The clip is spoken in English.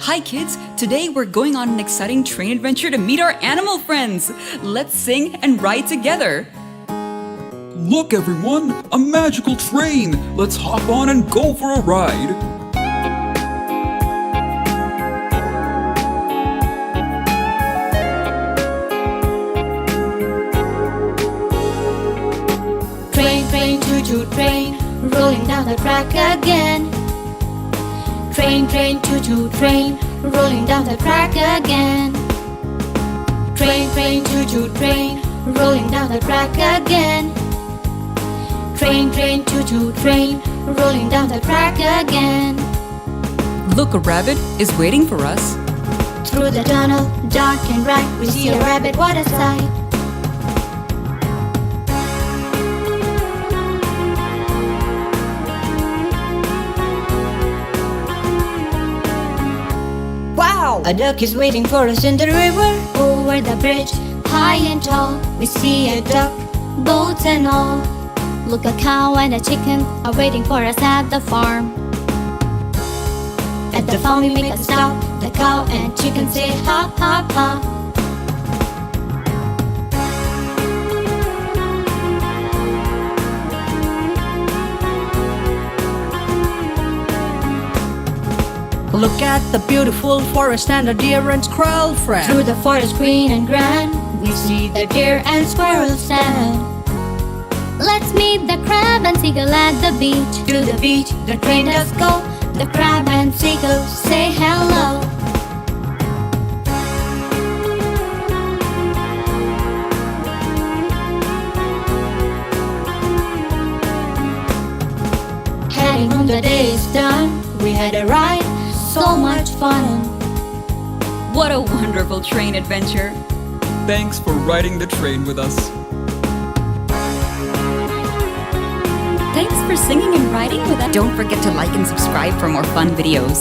Hi kids, today we're going on an exciting train adventure to meet our animal friends. Let's sing and ride together. Look everyone, a magical train! Let's hop on and go for a ride! Train, train, choo-choo train, rolling down the track again. Train, train, choo-choo train, rolling down the track again. Train, train, choo-choo train, rolling down the track again. Train, train, choo-choo train, rolling down the track again. Look, a rabbit is waiting for us. Through the tunnel, dark and bright, we see a rabbit, what a sight. Wow! A duck is waiting for us in the river. Over the bridge, high and tall, we see a duck, boats and all. Look, a cow and a chicken are waiting for us at the farm. At the farm we make a stop. The cow and chicken say hop, hop, hop. Look at the beautiful forest and the deer and squirrel friend. Through the forest green and grand, we see the deer and squirrel stand. Let's meet the crab and seagull at the beach. To the beach the train does go. The crab and seagull say hello. Heading home, the day is done. We had a ride, so much fun. What a wonderful train adventure. Thanks for riding the train with us. Thanks for singing and riding with us. Don't forget to like and subscribe for more fun videos.